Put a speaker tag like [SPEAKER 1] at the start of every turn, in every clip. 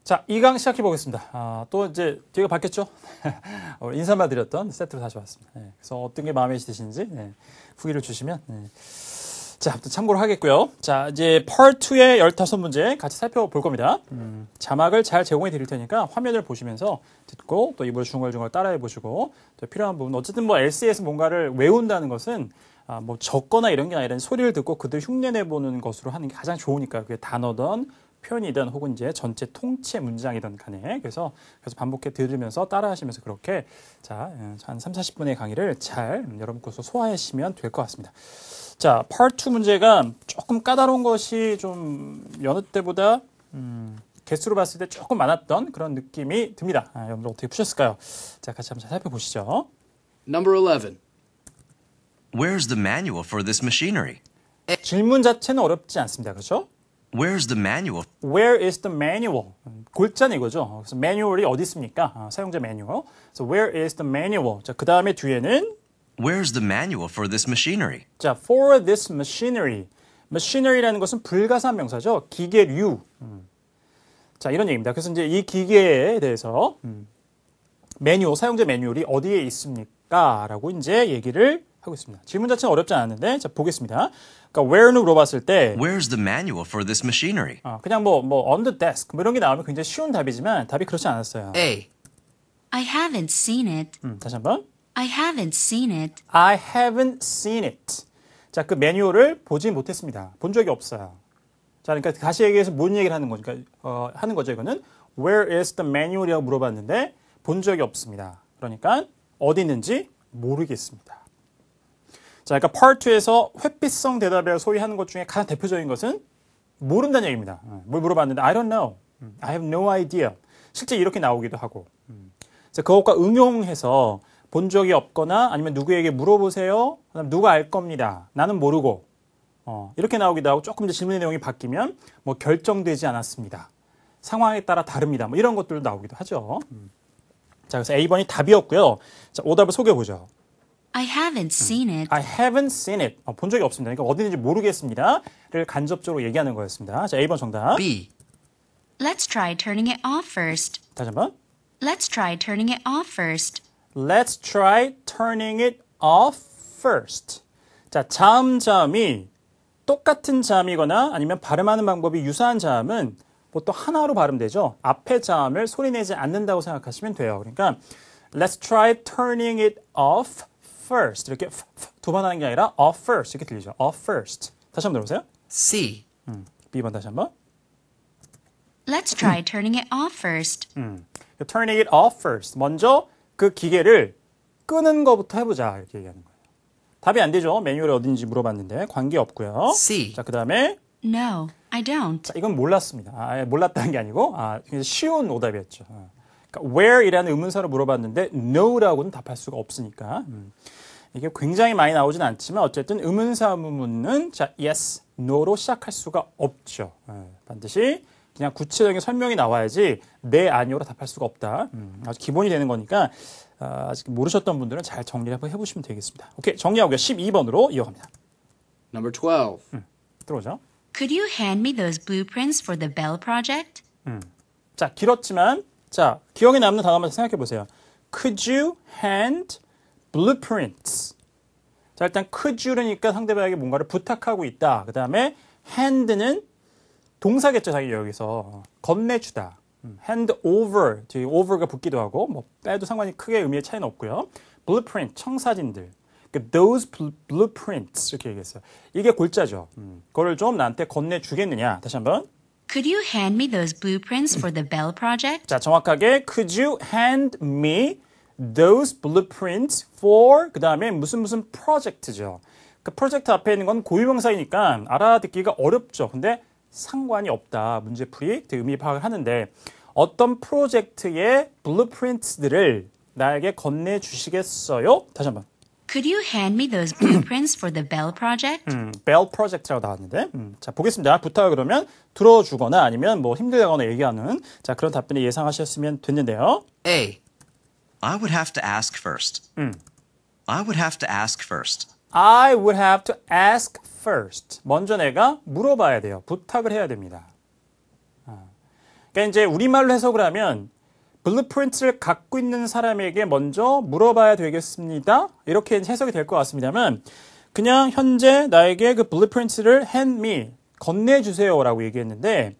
[SPEAKER 1] 자, 2강 시작해 보겠습니다. 또 이제 뒤가 바뀌었죠? 인사만 드렸던 세트로 다시 왔습니다. 네, 그래서 어떤 게 마음에 드시는지 후기를 주시면 자, 아무튼 참고로 하겠고요. 자, 이제 Part 2의 15문제 같이 살펴볼 겁니다. 자막을 잘 제공해 드릴 테니까 화면을 보시면서 듣고 또 입으로 중얼중얼 따라해 보시고 또 필요한 부분 어쨌든 뭐 LC에서 뭔가를 외운다는 것은 뭐 적거나 이런 게 아니라 소리를 듣고 그들 흉내내 보는 것으로 하는 게 가장 좋으니까 그게 단어든 표현이든 혹은 이제 전체 통째 문장이든 간에 그래서 반복해 들으면서 따라하시면서 그렇게 자, 한 3, 40분의 강의를 잘 여러분 것으로 소화하시면 될 것 같습니다. 자, Part 2 문제가 조금 까다로운 것이 좀 여느 때보다 개수로 봤을 때 조금 많았던 그런 느낌이 듭니다. 여러분들 어떻게 푸셨을까요? 자, 같이 한번 살펴보시죠.
[SPEAKER 2] Number 11.
[SPEAKER 3] Where's the manual for this machinery?
[SPEAKER 1] 질문 자체는 어렵지 않습니다. 그렇죠?
[SPEAKER 3] Where's the manual?
[SPEAKER 1] Where is the manual? 골자는 이거죠. 그래서 manual이 어디 있습니까? 사용자 매뉴얼. 그래서 where is the manual? 자, 그 다음에 뒤에는
[SPEAKER 3] Where's the manual for this machinery?
[SPEAKER 1] 자, for this machinery. machinery라는 것은 불가사한 명사죠. 기계류. 자, 이런 얘기입니다. 그래서 이제 이 기계에 대해서 매뉴얼, 사용자 매뉴얼이 어디에 있습니까? 라고 이제 얘기를 하고 있습니다. 질문 자체는 어렵지 않은데, 자, 보겠습니다. 그러니까 where는 물어봤을 때,
[SPEAKER 3] Where's the manual for this machinery?
[SPEAKER 1] 그냥 뭐 on the desk, 뭐 이런 게 나오면 굉장히 쉬운 답이지만 답이 그렇지 않았어요.
[SPEAKER 2] A.
[SPEAKER 4] I haven't seen it.
[SPEAKER 1] 다시 한번.
[SPEAKER 4] I haven't seen it.
[SPEAKER 1] I haven't seen it. 자, 그 매뉴얼을 보지 못했습니다. 본 적이 없어요. 자, 그러니까 다시 얘기해서 뭔 얘기를 하는 거니까 하는 거죠. 이거는 Where is the manual이라고 물어봤는데 본 적이 없습니다. 그러니까 어디 있는지 모르겠습니다. 자, 그러니까 Part 2에서 회피성 대답을 소위 하는 것 중에 가장 대표적인 것은 모른다는 얘기입니다. 뭘 물어봤는데 I don't know. I have no idea. 실제 이렇게 나오기도 하고. 그래서 그것과 응용해서 본 적이 없거나 아니면 누구에게 물어보세요. 그다음 누가 알 겁니다. 나는 모르고. 이렇게 나오기도 하고 조금 이제 질문의 내용이 바뀌면 뭐 결정되지 않았습니다. 상황에 따라 다릅니다. 뭐 이런 것들도 나오기도 하죠. 자, 그래서 A번이 답이었고요. 자, 오답을 소개해 보죠.
[SPEAKER 4] I haven't seen it.
[SPEAKER 1] I haven't seen it. 본 적이 없습니다. 그러니까 어디 있는지 모르겠습니다.를 간접적으로 얘기하는 거였습니다. 자, A번 정답.
[SPEAKER 2] B.
[SPEAKER 4] Let's try turning it off first.
[SPEAKER 1] 다시 한번.
[SPEAKER 4] Let's try turning it off first.
[SPEAKER 1] Let's try turning it off first. 자, 자음이 똑같은 자음이거나 아니면 발음하는 방법이 유사한 자음은 보통 하나로 발음되죠. 앞에 자음을 소리내지 않는다고 생각하시면 돼요. 그러니까 Let's try turning it off first. 이렇게 두 번 하는 게 아니라 off first 이렇게 들리죠. off first. 다시 한번 들어보세요.
[SPEAKER 2] C.
[SPEAKER 1] B번 다시 한번.
[SPEAKER 4] Let's try turning it off first.
[SPEAKER 1] Turning it off first. 먼저 그 기계를 끄는 것부터 해보자. 이렇게 얘기하는 거예요. 답이 안 되죠. 매뉴얼이 어딘지 물어봤는데 관계없고요.
[SPEAKER 2] C.
[SPEAKER 1] 자, 그 다음에
[SPEAKER 4] No, I don't.
[SPEAKER 1] 자, 이건 몰랐습니다. 몰랐다는 게 아니고 굉장히 쉬운 오답이었죠. 그러니까 where이라는 의문사로 물어봤는데 no라고는 답할 수가 없으니까 이게 굉장히 많이 나오진 않지만 어쨌든 의문사 의문문은 자, yes, no로 시작할 수가 없죠. 반드시 그냥 구체적인 설명이 나와야지 네, 아니오로 답할 수가 없다. 아주 기본이 되는 거니까 아직 모르셨던 분들은 잘 정리를 한번 해보시면 되겠습니다. 오케이, 정리하고요. 12번으로 이어갑니다.
[SPEAKER 2] Number 12.
[SPEAKER 1] 들어오죠.
[SPEAKER 4] Could you hand me those blueprints for the Bell project?
[SPEAKER 1] 자, 길었지만 자, 기억에 남는 단어 한번 생각해 보세요. Could you hand blueprints? 자, 일단 could you르니까 상대방에게 뭔가를 부탁하고 있다. 그 다음에 hand는 동사겠죠, 자기 여기서. 건네주다. hand over, 뒤에 over가 붙기도 하고, 뭐, 빼도 상관이 크게 의미의 차이는 없고요. blueprint, 청사진들. 그러니까 those blueprints, 이렇게 얘기했어요. 이게 골자죠. 그거를 좀 나한테 건네주겠느냐. 다시 한번.
[SPEAKER 4] Could you hand me those blueprints for the Bell project?
[SPEAKER 1] 자, 정확하게 could you hand me those blueprints for 그 다음에 무슨 프로젝트죠. 그 프로젝트 앞에 있는 건 고유명사이니까 알아듣기가 어렵죠. 근데 상관이 없다. 문제풀이 의미 파악을 하는데 어떤 프로젝트의 blueprints들을 나에게 건네주시겠어요? 다시 한번.
[SPEAKER 4] Could you hand me those blueprints for the Bell project?
[SPEAKER 1] Bell Project라고 나왔는데 자, 보겠습니다. 부탁을 그러면 들어주거나 아니면 뭐 힘들다거나 얘기하는 자, 그런 답변을 예상하셨으면 됐는데요.
[SPEAKER 2] A.
[SPEAKER 3] I would have to ask first. I would have to ask first.
[SPEAKER 1] I would have to ask first. 먼저 내가 물어봐야 돼요. 부탁을 해야 됩니다. 그러니까 이제 우리말로 해석을 하면 블루프린트를 갖고 있는 사람에게 먼저 물어봐야 되겠습니다. 이렇게 해석이 될 것 같습니다만 그냥 현재 나에게 그 블루프린트를 hand me, 건네주세요라고 얘기했는데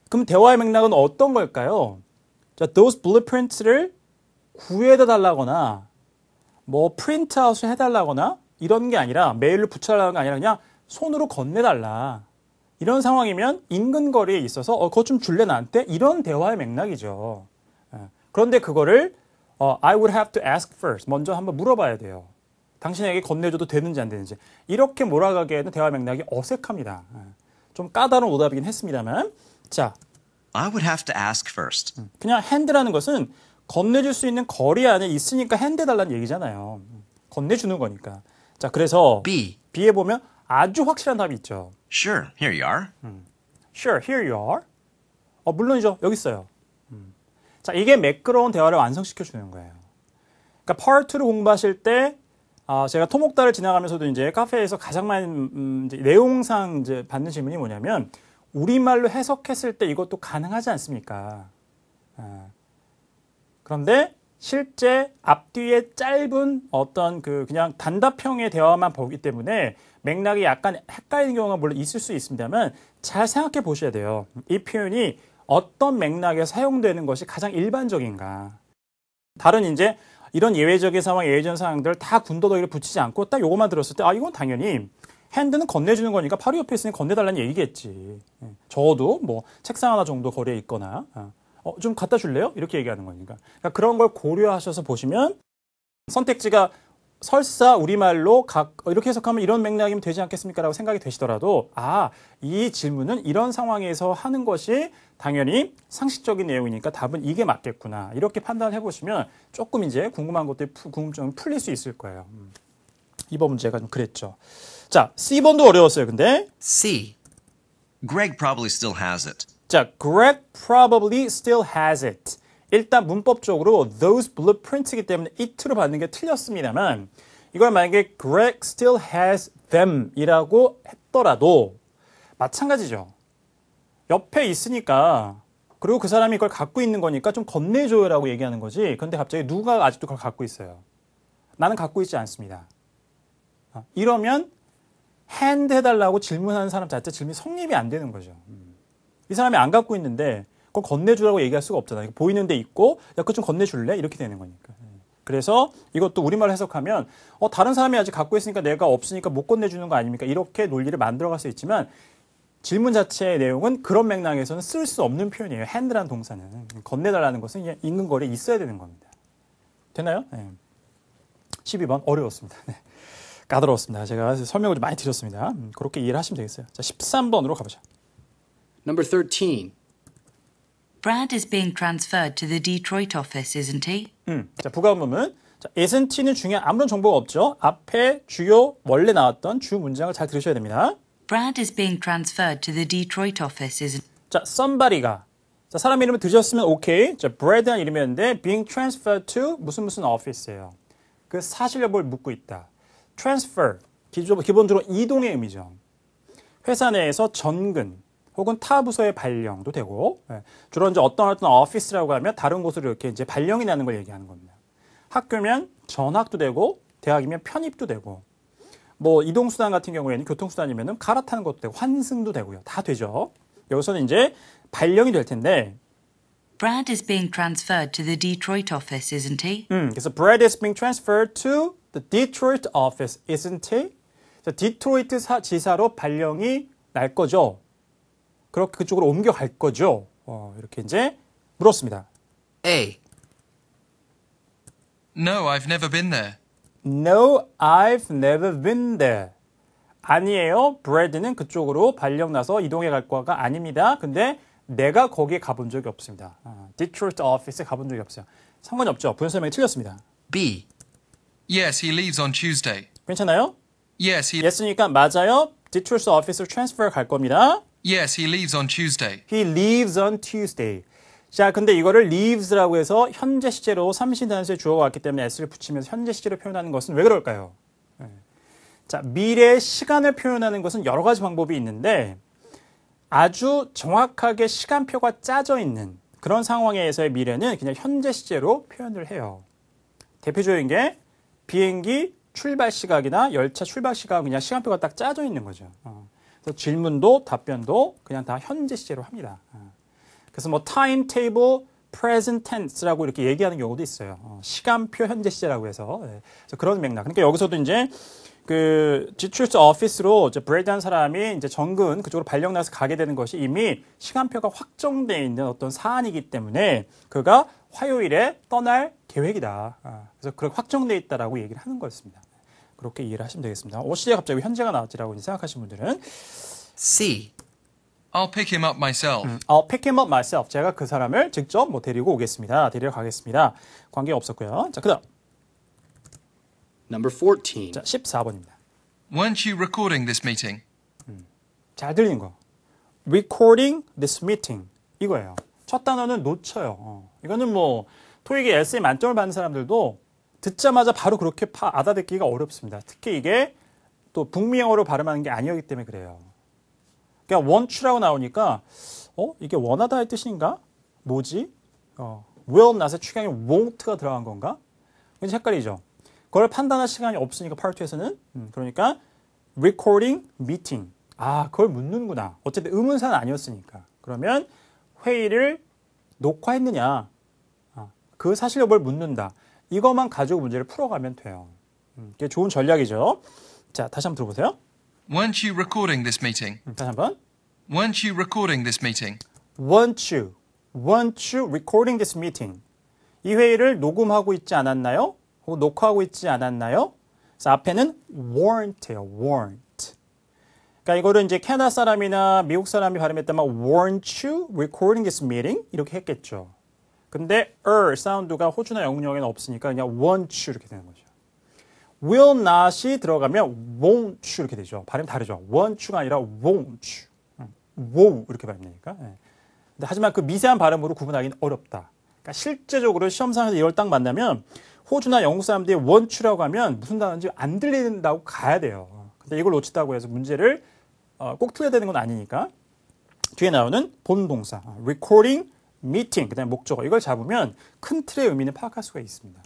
[SPEAKER 1] 그럼 대화의 맥락은 어떤 걸까요? 자, those blueprints를 구해다 달라거나 뭐 프린트아웃을 해달라거나 이런 게 아니라 메일로 붙여달라는 게 아니라 그냥 손으로 건네달라. 이런 상황이면 인근 거리에 있어서 그거 좀 줄래 나한테? 이런 대화의 맥락이죠. 그런데 그거를 I would have to ask first. 먼저 한번 물어봐야 돼요. 당신에게 건네줘도 되는지 안 되는지. 이렇게 몰아가기에는 대화 맥락이 어색합니다. 좀 까다로운 오답이긴 했습니다만. 자,
[SPEAKER 3] I would have to ask first.
[SPEAKER 1] 그냥 핸드라는 것은 건네줄 수 있는 거리 안에 있으니까 핸드달라는 얘기잖아요. 건네주는 거니까. 자, 그래서
[SPEAKER 3] B.
[SPEAKER 1] B에 보면 아주 확실한 답이 있죠.
[SPEAKER 3] Sure, here you are.
[SPEAKER 1] Sure, here you are. 물론이죠. 여기 있어요. 자, 이게 매끄러운 대화를 완성시켜 주는 거예요. 그러니까 Part 2를 공부하실 때 제가 토목다를 지나가면서도 이제 카페에서 가장 많이 이제 내용상 이제 받는 질문이 뭐냐면 우리말로 해석했을 때 이것도 가능하지 않습니까? 그런데 실제 앞뒤에 짧은 어떤 그냥 단답형의 대화만 보기 때문에 맥락이 약간 헷갈리는 경우가 물론 있을 수 있습니다만 잘 생각해 보셔야 돼요. 이 표현이 어떤 맥락에 사용되는 것이 가장 일반적인가. 다른 이제 이런 예외적인 상황, 예외적 상황들 다 군더더기를 붙이지 않고 딱 요것만 들었을 때 이건 당연히 핸드는 건네주는 거니까 바로 옆에 있으니 건네달라는 얘기겠지. 적어도 뭐 책상 하나 정도 거리에 있거나 좀 갖다 줄래요? 이렇게 얘기하는 거니까. 그러니까 그런 걸 고려하셔서 보시면 선택지가 설사 우리말로 이렇게 해석하면 이런 맥락이면 되지 않겠습니까? 라고 생각이 되시더라도 이 질문은 이런 상황에서 하는 것이 당연히 상식적인 내용이니까 답은 이게 맞겠구나. 이렇게 판단해 보시면 조금 이제 궁금한 것들이 궁금증이 풀릴 수 있을 거예요. 이번 문제가 좀 그랬죠. 자, C번도 어려웠어요. 근데
[SPEAKER 2] C.
[SPEAKER 3] Greg probably still has it.
[SPEAKER 1] 자, Greg probably still has it. 일단 문법적으로 those blueprints이기 때문에 it로 받는 게 틀렸습니다만 이걸 만약에 Greg still has them 이라고 했더라도 마찬가지죠. 옆에 있으니까 그리고 그 사람이 이걸 갖고 있는 거니까 좀 건네줘요라고 얘기하는 거지. 그런데 갑자기 누가 아직도 그걸 갖고 있어요. 나는 갖고 있지 않습니다. 이러면 hand 해달라고 질문하는 사람 자체 질문이 성립이 안 되는 거죠. 이 사람이 안 갖고 있는데 그걸 건네주라고 얘기할 수가 없잖아요. 보이는 데 있고 야 그거 좀 건네줄래? 이렇게 되는 거니까. 그래서 이것도 우리말로 해석하면 다른 사람이 아직 갖고 있으니까 내가 없으니까 못 건네주는 거 아닙니까? 이렇게 논리를 만들어갈 수 있지만 질문 자체의 내용은 그런 맥락에서는 쓸 수 없는 표현이에요. hand라는 동사는. 건네달라는 것은 그냥 인근 거리에 있어야 되는 겁니다. 되나요? 네. 12번 어려웠습니다. 네. 까다로웠습니다. 제가 설명을 좀 많이 드렸습니다. 그렇게 이해를 하시면 되겠어요. 자, 13번으로 가보죠.
[SPEAKER 2] Number 13.
[SPEAKER 4] Brad is being transferred to the Detroit office, isn't he?
[SPEAKER 1] 자, 부가문은 자, isn't는 중요한 아무런 정보가 없죠. 앞에 주요 원래 나왔던 주 문장을 잘 들으셔야 됩니다.
[SPEAKER 4] Brad is being transferred to the Detroit office, isn't
[SPEAKER 1] 자, somebody가 자, 사람 이름을 들으셨으면 오케이. 자, Brad라는 이름이었는데 being transferred to 무슨 office예요. 그 사실 여부를 묻고 있다. transfer 기본적으로 이동의 의미죠. 회사 내에서 전근 혹은 타 부서의 발령도 되고 주로 이제 어떤 오피스라고 하면 다른 곳으로 이렇게 이제 발령이 나는 걸 얘기하는 겁니다. 학교면 전학도 되고 대학이면 편입도 되고 뭐 이동수단 같은 경우에는 교통수단이면은 갈아타는 것도 되고 환승도 되고요. 다 되죠. 여기서는 이제 발령이 될 텐데
[SPEAKER 4] Brad is being transferred to the Detroit office, isn't he?
[SPEAKER 1] 그래서 Brad is being transferred to the Detroit office, isn't he? 디트로이트 지사로 발령이 날 거죠. 그렇게 그쪽으로 옮겨갈 거죠. 이렇게 이제 물었습니다.
[SPEAKER 2] A.
[SPEAKER 5] No, I've never been there.
[SPEAKER 1] No, I've never been there. 아니에요. Brad는 그쪽으로 발령 나서 이동해 갈 거가 아닙니다. 근데 내가 거기에 가본 적이 없습니다. Detroit office에 가본 적이 없어요. 상관이 없죠. 부연 설명이 틀렸습니다.
[SPEAKER 2] B.
[SPEAKER 5] Yes, he leaves on Tuesday.
[SPEAKER 1] 괜찮아요?
[SPEAKER 5] Yes, he
[SPEAKER 1] yes니까 맞아요. Detroit office로 transfer 갈 겁니다.
[SPEAKER 5] Yes, he leaves on Tuesday.
[SPEAKER 1] He leaves on Tuesday. 자, 근데 이거를 leaves라고 해서 현재 시제로 삼신단수에 주어가 왔기 때문에 s를 붙이면서 현재 시제로 표현하는 것은 왜 그럴까요? 자, 미래의 시간을 표현하는 것은 여러 가지 방법이 있는데 아주 정확하게 시간표가 짜져 있는 그런 상황에서의 미래는 그냥 현재 시제로 표현을 해요. 대표적인 게 비행기 출발 시각이나 열차 출발 시각 그냥 시간표가 딱 짜져 있는 거죠. 그래서 질문도 답변도 그냥 다 현재 시제로 합니다. 그래서 뭐 timetable, present tense라고 이렇게 얘기하는 경우도 있어요. 시간표 현재 시제라고 해서. 네. 그래서 그런 맥락. 그러니까 여기서도 이제 그 지출스 오피스로 이제 브레이드한 사람이 이제 정근 그쪽으로 발령 나서 가게 되는 것이 이미 시간표가 확정되어 있는 어떤 사안이기 때문에 그가 화요일에 떠날 계획이다. 그래서 그렇게 확정되어 있다라고 얘기를 하는 거였습니다. 그렇게 이해를 하시면 되겠습니다. 시제가 갑자기 현재가 나왔지라고 생각하시는 분들은
[SPEAKER 2] C.
[SPEAKER 5] I'll pick him up myself.
[SPEAKER 1] I'll pick him up myself. 제가 그 사람을 직접 뭐 데리고 오겠습니다. 데리러 가겠습니다. 관계가 없었고요. 자, 그다음.
[SPEAKER 2] Number 14.
[SPEAKER 1] 자, 14번입니다.
[SPEAKER 5] Weren't you recording this meeting?
[SPEAKER 1] 잘 들리는 거. Recording this meeting. 이거예요. 첫 단어는 놓쳐요. 이거는 뭐 토익에 에세이 만점을 받는 사람들도 듣자마자 바로 그렇게 알아듣기가 어렵습니다. 특히 이게 또 북미 영어로 발음하는 게 아니었기 때문에 그래요. 그러니까 want to라고 나오니까 이게 원하다의 뜻인가? 뭐지? will not의 취향이 won't가 들어간 건가? 이제 헷갈리죠. 그걸 판단할 시간이 없으니까 part 2에서는 그러니까 recording meeting. 그걸 묻는구나. 어쨌든 의문사는 아니었으니까. 그러면 회의를 녹화했느냐? 그 사실 여부를 묻는다. 이것만 가지고 문제를 풀어가면 돼요. 이게 좋은 전략이죠. 자, 다시 한번 들어보세요.
[SPEAKER 5] Weren't you recording this meeting?
[SPEAKER 1] 다시 한번.
[SPEAKER 5] Weren't you recording this meeting?
[SPEAKER 1] Weren't you recording this meeting? 이 회의를 녹음하고 있지 않았나요? 혹은 녹화하고 있지 않았나요? 그래서 앞에는 weren't예요. weren't. 그러니까 이거를 이제 캐나다 사람이나 미국 사람이 발음했다면 weren't you recording this meeting? 이렇게 했겠죠. 근데 사운드가 호주나 영국 영어에는 없으니까 그냥 weren't you 이렇게 되는 거죠. will not이 들어가면 won't you 이렇게 되죠. 발음이 다르죠. weren't you가 아니라 won't you. wow 이렇게 발음되니까. 근데 하지만 그 미세한 발음으로 구분하기는 어렵다. 그러니까 실제적으로 시험상에서 이걸 딱 만나면 호주나 영국 사람들이 want you라고 하면 무슨 단어인지 안 들린다고 가야 돼요. 근데 이걸 놓친다고 해서 문제를 꼭 틀려야 되는 건 아니니까 뒤에 나오는 본동사 recording, meeting, 그 다음에 목적어 이걸 잡으면 큰 틀의 의미는 파악할 수가 있습니다.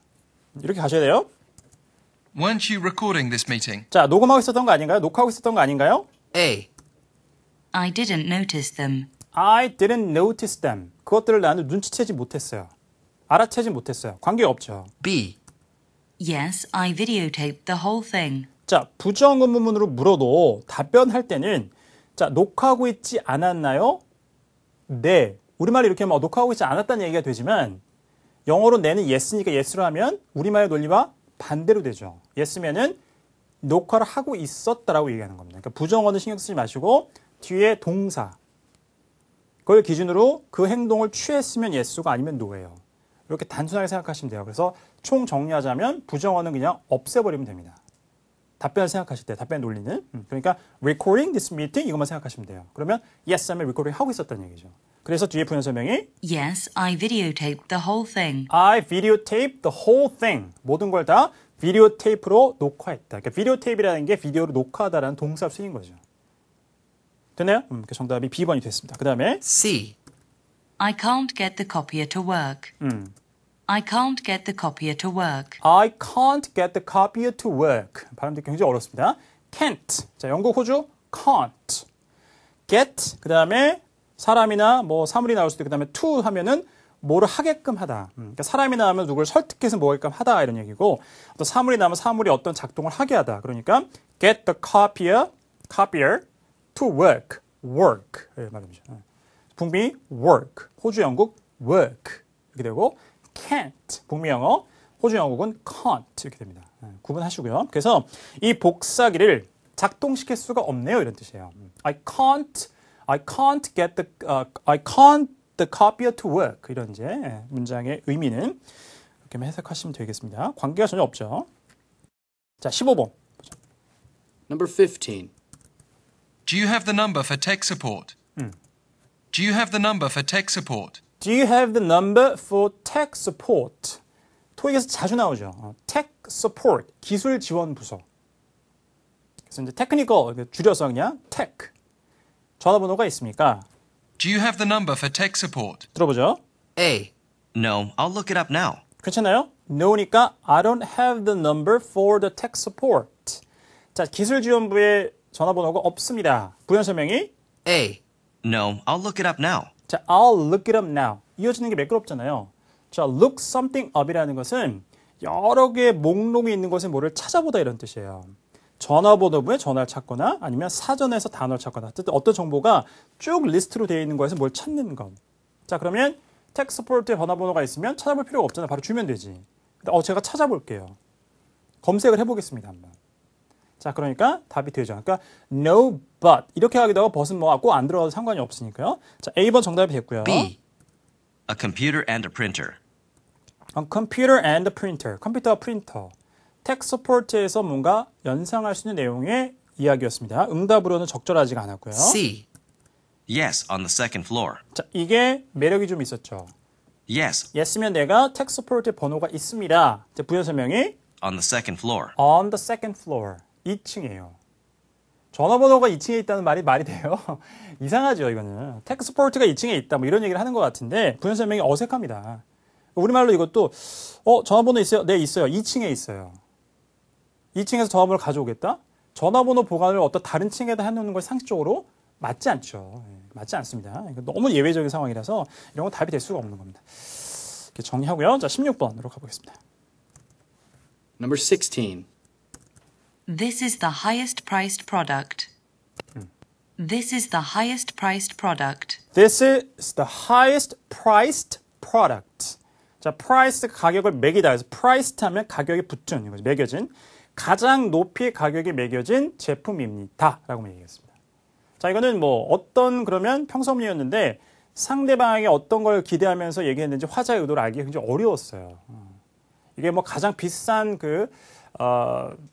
[SPEAKER 1] 이렇게 가셔야 돼요.
[SPEAKER 5] Weren't you recording this meeting?
[SPEAKER 1] 자, 녹음하고 있었던 거 아닌가요? 녹화하고 있었던 거 아닌가요?
[SPEAKER 2] A.
[SPEAKER 4] I didn't notice them.
[SPEAKER 1] I didn't notice them. 그것들을 나는 눈치채지 못했어요. 알아채지 못했어요. 관계 없죠.
[SPEAKER 2] B.
[SPEAKER 4] Yes, I videotaped the whole thing.
[SPEAKER 1] 자, 부정의문문으로 물어도 답변할 때는 자, 녹화하고 있지 않았나요? 네. 우리말로 이렇게 하면 녹화하고 있지 않았다는 얘기가 되지만 영어로 내는 yes니까 yes로 하면 우리말의 논리와 반대로 되죠. yes면은 녹화를 하고 있었다라고 얘기하는 겁니다. 그러니까 부정어는 신경 쓰지 마시고 뒤에 동사 그걸 기준으로 그 행동을 취했으면 yes가 아니면 no예요. 이렇게 단순하게 생각하시면 돼요. 그래서 총 정리하자면 부정어는 그냥 없애버리면 됩니다. 답변을 생각하실 때 답변 논리는 그러니까 recording this meeting 이것만 생각하시면 돼요. 그러면 yes 하면 recording 하고 있었다는 얘기죠. 그래서 뒤에 부연 설명이
[SPEAKER 4] Yes, I videotaped the whole thing.
[SPEAKER 1] I videotaped the whole thing. 모든 걸 다 비디오테이프로 녹화했다. 그러니까 비디오테이프라는 게 비디오로 녹화하다라는 동사 쓰인 거죠. 됐나요? 정답이 B번이 됐습니다. 그 다음에
[SPEAKER 2] C.
[SPEAKER 4] I can't get the copier to work. I can't get the copier to work.
[SPEAKER 1] I can't get the copier to work. 발음 듣기 굉장히 어렵습니다. can't. 자, 영국, 호주 can't. get. 그 다음에 사람이나 뭐 사물이 나올 수도 있고 그 다음에 to 하면은 뭐를 하게끔 하다. 그러니까 사람이 나오면 누구를 설득해서 뭐게끔 하다 이런 얘기고 또 사물이 나오면 사물이 어떤 작동을 하게 하다. 그러니까 get the copier to work. work. 예, 말이죠. 북미 work. 호주, 영국 work. 이렇게 되고 can't. 북미 영어, 호주 영국은 can't 이렇게 됩니다. 구분하시고요. 그래서 이 복사기를 작동시킬 수가 없네요. 이런 뜻이에요. I can't get the copier to work. 이런 이제 문장의 의미는 이렇게 해석하시면 되겠습니다. 관계가 전혀 없죠. 자, 15번.
[SPEAKER 2] Number 15.
[SPEAKER 5] Do you have the number for tech support? Do you have the number for tech support?
[SPEAKER 1] Do you have the number for tech support? 토익에서 자주 나오죠. tech support, 기술 지원 부서. 그래서 이제 technical, 줄여서 그냥 tech. 전화번호가 있습니까?
[SPEAKER 5] Do you have the number for tech support?
[SPEAKER 1] 들어보죠.
[SPEAKER 2] A.
[SPEAKER 3] No, I'll look it up now.
[SPEAKER 1] 괜찮아요? No니까 I don't have the number for the tech support. 자, 기술지원부에 전화번호가 없습니다. 부연 설명이
[SPEAKER 2] A.
[SPEAKER 3] No, I'll look it up now.
[SPEAKER 1] 자, I'll look it up now. 이어지는 게 매끄럽잖아요. 자, look something up이라는 것은 여러 개의 목록이 있는 것에 뭐를 찾아보다 이런 뜻이에요. 전화번호부에 전화를 찾거나 아니면 사전에서 단어를 찾거나 어떤 정보가 쭉 리스트로 되어 있는 거에서 뭘 찾는 것. 자, 그러면 텍스포트에 전화번호가 있으면 찾아볼 필요가 없잖아요. 바로 주면 되지. 근데 제가 찾아볼게요. 검색을 해보겠습니다. 한번. 자, 그러니까 답이 되죠. 그러니까 no, but 이렇게 하기도 하고 but은 뭐 꼭 안 들어가도 상관이 없으니까요. 자, A번 정답이 됐고요.
[SPEAKER 2] B.
[SPEAKER 3] A computer and a printer.
[SPEAKER 1] computer and printer. 컴퓨터와 프린터. 텍스포트에서 뭔가 연상할 수 있는 내용의 이야기였습니다. 응답으로는 적절하지가 않았고요.
[SPEAKER 2] C.
[SPEAKER 3] Yes, on the second floor.
[SPEAKER 1] 자, 이게 매력이 좀 있었죠.
[SPEAKER 3] Yes,
[SPEAKER 1] yes면 내가 텍스포트에 번호가 있습니다. 자, 부연 설명이
[SPEAKER 3] on the second floor.
[SPEAKER 1] on the second floor. 2층이에요. 전화번호가 2층에 있다는 말이 돼요? 이상하죠, 이거는. 텍스포트가 2층에 있다, 뭐 이런 얘기를 하는 것 같은데, 부연 설명이 어색합니다. 우리말로 이것도, 전화번호 있어요? 네, 있어요. 2층에 있어요. 2층에서 전화번호를 가져오겠다? 전화번호 보관을 어떤 다른 층에다 해놓는 것이 상식적으로 맞지 않죠. 맞지 않습니다. 너무 예외적인 상황이라서 이런 건 답이 될 수가 없는 겁니다. 이렇게 정리하고요. 자, 16번으로 가보겠습니다.
[SPEAKER 2] Number 16.
[SPEAKER 4] This is the highest priced product. This is the highest priced product.
[SPEAKER 1] This is the highest priced product. 자, price 가격을 매기다 해서 priced 하면 가격이 붙은 거죠. 매겨진. 가장 높이 가격이 매겨진 제품입니다. 라고 얘기했습니다. 자, 이거는 뭐 어떤 그러면 평서문이었는데 상대방에게 어떤 걸 기대하면서 얘기했는지 화자의 의도를 알기가 굉장히 어려웠어요. 이게 뭐 가장 비싼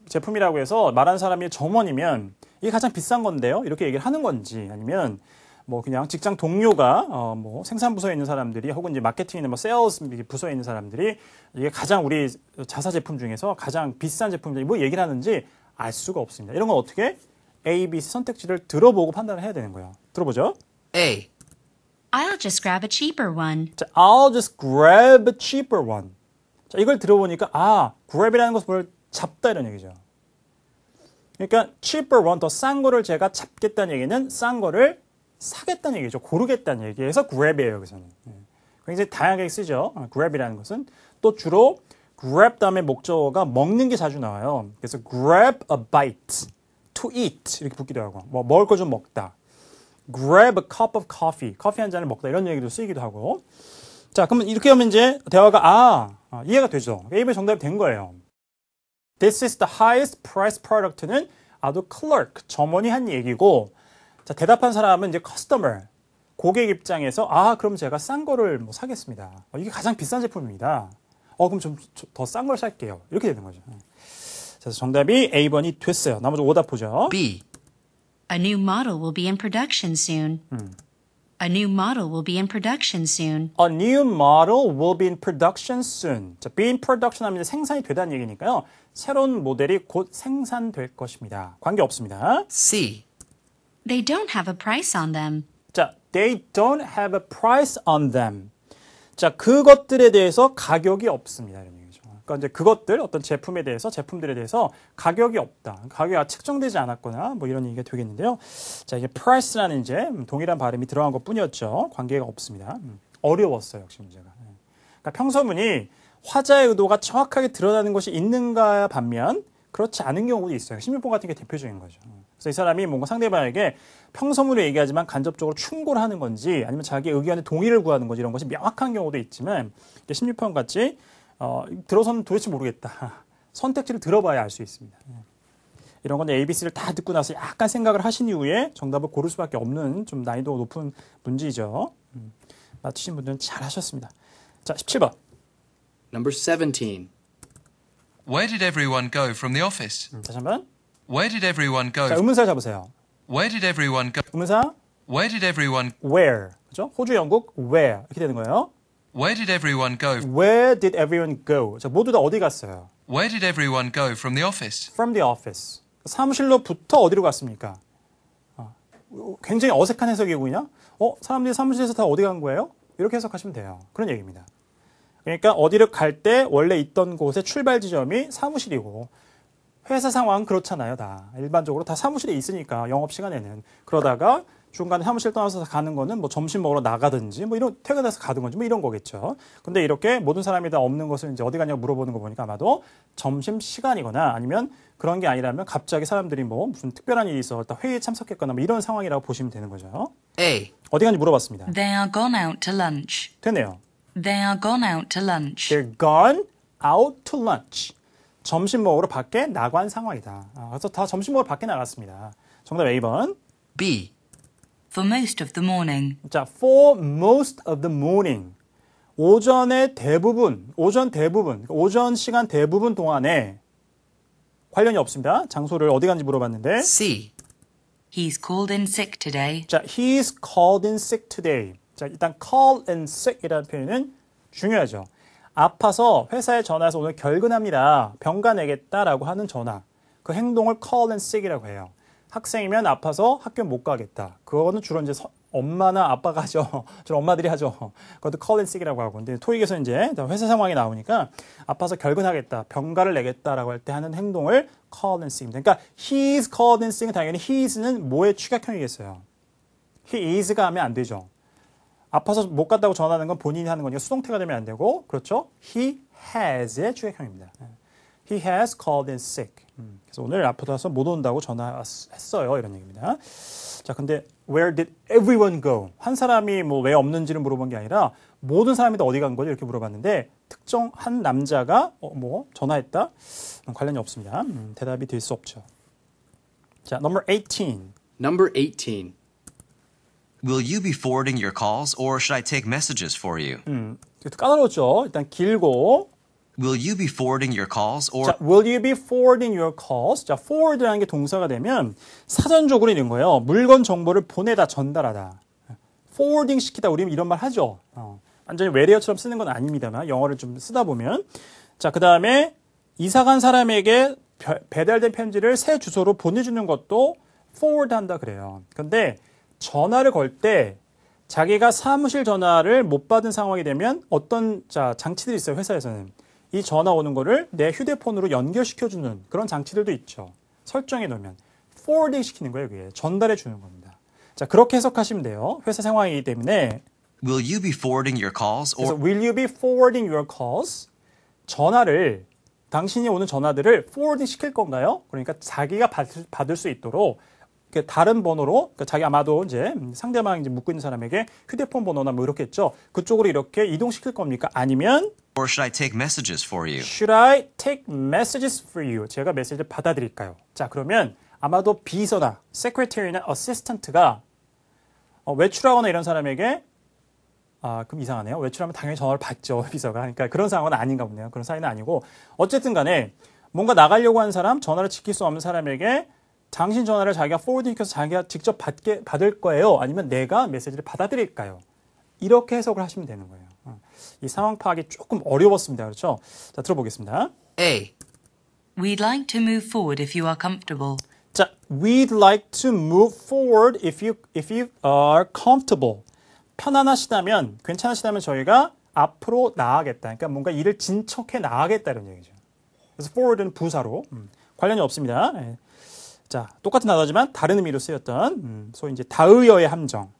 [SPEAKER 1] 제품이라고 해서 말한 사람이 점원이면 이게 가장 비싼 건데요. 이렇게 얘기를 하는 건지 아니면 뭐 그냥 직장 동료가 뭐 생산부서에 있는 사람들이 혹은 이제 마케팅이나 뭐 세일즈 부서에 있는 사람들이 이게 가장 우리 자사 제품 중에서 가장 비싼 제품인지 뭐 얘기를 하는지 알 수가 없습니다. 이런 건 어떻게 A, B, C 선택지를 들어보고 판단을 해야 되는 거예요. 들어보죠.
[SPEAKER 2] A.
[SPEAKER 6] I'll just grab a cheaper one.
[SPEAKER 1] 자, I'll just grab a cheaper one. 자, 이걸 들어보니까 grab이라는 것은 뭘 잡다 이런 얘기죠. 그러니까 cheaper one, 더 싼 거를 제가 잡겠다는 얘기는 싼 거를 사겠다는 얘기죠. 고르겠다는 얘기에서 grab이에요. 여기서는. 굉장히 다양하게 쓰죠. grab이라는 것은 또 주로 grab 다음에 목적어가 먹는 게 자주 나와요. 그래서 grab a bite, to eat 이렇게 붙기도 하고 뭐 먹을 거 좀 먹다. grab a cup of coffee, 커피 한 잔을 먹다 이런 얘기도 쓰이기도 하고. 자, 그러면 이렇게 하면 이제 대화가 이해가 되죠. A의 정답이 된 거예요. This is the highest price product는 아주 clerk, 점원이 한 얘기고, 자, 대답한 사람은 이제 customer, 고객 입장에서 그럼 제가 싼 거를 뭐 사겠습니다. 이게 가장 비싼 제품입니다. 그럼 좀 더 싼 걸 살게요. 이렇게 되는 거죠. 그래서 정답이 A번이 됐어요. 나머지 오답 보죠.
[SPEAKER 2] B.
[SPEAKER 6] A new model will be in production soon. A new model will be in production soon.
[SPEAKER 1] A new model will be in production soon. 자, be in production 하면 이제 생산이 되다는 얘기니까요. 새로운 모델이 곧 생산될 것입니다. 관계 없습니다.
[SPEAKER 2] C.
[SPEAKER 6] They don't have a price on them.
[SPEAKER 1] 자, they don't have a price on them. 자, 그것들에 대해서 가격이 없습니다. 이런 얘기죠. 그러니까 이제 그것들, 어떤 제품들에 대해서 가격이 없다. 가격이 측정되지 않았거나 뭐 이런 얘기가 되겠는데요. 자, 이게 price라는 이제 동일한 발음이 들어간 것 뿐이었죠. 관계가 없습니다. 어려웠어요, 역시 문제가. 그러니까 평서문이 화자의 의도가 정확하게 드러나는 것이 있는가 반면 그렇지 않은 경우도 있어요. 16번 같은 게 대표적인 거죠. 그래서 이 사람이 뭔가 상대방에게 평서문으로 얘기하지만 간접적으로 충고를 하는 건지 아니면 자기 의견에 동의를 구하는 건지 이런 것이 명확한 경우도 있지만 16번 같이 들어서는 도대체 모르겠다. 선택지를 들어봐야 알 수 있습니다. 이런 건 ABC를 다 듣고 나서 약간 생각을 하신 이후에 정답을 고를 수밖에 없는 좀 난이도가 높은 문제이죠. 맞추신 분들은 잘 하셨습니다. 자, 17번.
[SPEAKER 2] Number 17.
[SPEAKER 5] Where did everyone go from the office?
[SPEAKER 1] 다시 한번.
[SPEAKER 5] Where did everyone go?
[SPEAKER 1] 자, 의문사 잡으세요.
[SPEAKER 5] Where did everyone go?
[SPEAKER 1] 의문사
[SPEAKER 5] Where did everyone
[SPEAKER 1] where. 그죠? 호주, 영국 where 이렇게 되는 거예요.
[SPEAKER 5] Where did everyone go?
[SPEAKER 1] Where did everyone go? 자, 모두 다 어디 갔어요?
[SPEAKER 5] Where did everyone go from the office?
[SPEAKER 1] From the office. 사무실로부터 어디로 갔습니까? 굉장히 어색한 해석이군요. 사람들이 사무실에서 다 어디 간 거예요? 이렇게 해석하시면 돼요. 그런 얘기입니다. 그러니까 어디를 갈 때 원래 있던 곳의 출발 지점이 사무실이고 회사 상황은 그렇잖아요. 다 일반적으로 다 사무실에 있으니까 영업 시간에는 그러다가 중간에 사무실 떠나서 가는 거는 뭐 점심 먹으러 나가든지 뭐 이런 퇴근해서 가든 건지 뭐 이런 거겠죠. 근데 이렇게 모든 사람이 다 없는 것을 이제 어디 가냐고 물어보는 거 보니까 아마도 점심 시간이거나 아니면 그런 게 아니라면 갑자기 사람들이 뭐 무슨 특별한 일이 있어 회의에 참석했거나 뭐 이런 상황이라고 보시면 되는 거죠.
[SPEAKER 2] A.
[SPEAKER 1] 어디 간지 물어봤습니다.
[SPEAKER 4] They are gone out to lunch.
[SPEAKER 1] 됐네요.
[SPEAKER 4] They are gone out to lunch.
[SPEAKER 1] They're gone out to lunch. 점심 먹으러 밖에 나간 상황이다. 그래서 다 점심 먹으러 밖에 나갔습니다. 정답 A번.
[SPEAKER 2] B.
[SPEAKER 4] For most of the morning.
[SPEAKER 1] 자, for most of the morning. 오전 대부분, 오전 시간 대부분 동안에 관련이 없습니다. 장소를 어디 간지 물어봤는데.
[SPEAKER 2] C.
[SPEAKER 4] He's called in sick today.
[SPEAKER 1] 자, he's called in sick today. 자, 일단 call in sick이라는 표현은 중요하죠. 아파서 회사에 전화해서 오늘 결근합니다. 병가 내겠다라고 하는 전화. 그 행동을 call in sick이라고 해요. 학생이면 아파서 학교 못 가겠다. 그거는 주로 이제 엄마나 아빠가 하죠. 주로 엄마들이 하죠. 그것도 call in sick이라고 하고. 근데 토익에서 이제 회사 상황이 나오니까 아파서 결근하겠다. 병가를 내겠다라고 할 때 하는 행동을 call in sick입니다. 그러니까 he's called in sick은 당연히 he's는 뭐의 축약형이겠어요. he is가 하면 안 되죠. 아파서 못 갔다고 전하는 건 본인이 하는 거니까 수동태가 되면 안 되고, 그렇죠? He has의 축약형입니다. He has called in sick. 그래서 오늘 아파서 못 온다고 전화했어요. 이런 얘기입니다. 자, 근데 where did everyone go? 한 사람이 뭐 왜 없는지를 물어본 게 아니라 모든 사람이 다 어디 간 거지? 이렇게 물어봤는데 특정 한 남자가 뭐 전화했다? 관련이 없습니다. 대답이 될 수 없죠. 자, number 18.
[SPEAKER 2] Number 18.
[SPEAKER 3] Will you be forwarding your calls or should I take messages for you?
[SPEAKER 1] 이것도 까다롭죠. 일단 길고.
[SPEAKER 3] Will you be forwarding your calls or
[SPEAKER 1] 자, will you be forwarding your calls? 자, forward라는 게 동사가 되면 사전적으로 이런 거예요. 물건 정보를 보내다, 전달하다. forwarding 시키다, 우리 이런 말 하죠. 완전히 외래어처럼 쓰는 건 아닙니다만 영어를 좀 쓰다 보면. 자, 그 다음에 이사 간 사람에게 배달된 편지를 새 주소로 보내주는 것도 forward 한다 그래요. 근데 전화를 걸 때 자기가 사무실 전화를 못 받은 상황이 되면 어떤 장치들이 있어요. 회사에서는. 이 전화 오는 거를 내 휴대폰으로 연결시켜주는 그런 장치들도 있죠. 설정해 놓으면. forwarding 시키는 거예요. 그게. 전달해 주는 겁니다. 자, 그렇게 해석하시면 돼요. 회사 상황이기 때문에.
[SPEAKER 3] will you be forwarding your calls
[SPEAKER 1] 그래서
[SPEAKER 3] or
[SPEAKER 1] will you be forwarding your calls? 전화를, 당신이 오는 전화들을 forwarding 시킬 건가요? 그러니까 자기가 받을 수 있도록 다른 번호로, 그러니까 자기 아마도 이제 상대방이 이제 묻고 있는 사람에게 휴대폰 번호나 뭐 이렇겠죠. 그쪽으로 이렇게 이동시킬 겁니까? 아니면
[SPEAKER 3] should I take messages for you?
[SPEAKER 1] Should I take messages for you? 제가 메시지를 받아드릴까요? 자, 그러면 아마도 비서나 secretary나 assistant가 외출하거나 이런 사람에게 그럼 이상하네요. 외출하면 당연히 전화를 받죠, 비서가. 그러니까 그런 상황은 아닌가 보네요. 그런 사이는 아니고 어쨌든 간에 뭔가 나가려고 하는 사람, 전화를 지킬 수 없는 사람에게 당신 전화를 자기가 포워딩 시켜서 자기가 직접 받을 거예요? 아니면 내가 메시지를 받아들일까요? 이렇게 해석을 하시면 되는 거예요. 이 상황 파악이 조금 어려웠습니다. 그렇죠? 자, 들어보겠습니다.
[SPEAKER 2] A.
[SPEAKER 4] We'd like to move forward if you are comfortable.
[SPEAKER 1] 자, we'd like to move forward if you are comfortable. 편안하시다면, 괜찮으시다면 저희가 앞으로 나아가겠다. 그러니까 뭔가 일을 진척해 나가겠다 이런 얘기죠. 그래서 forward는 부사로 관련이 없습니다. 네. 자, 똑같은 단어지만 다른 의미로 쓰였던 소위 이제 다의어의 함정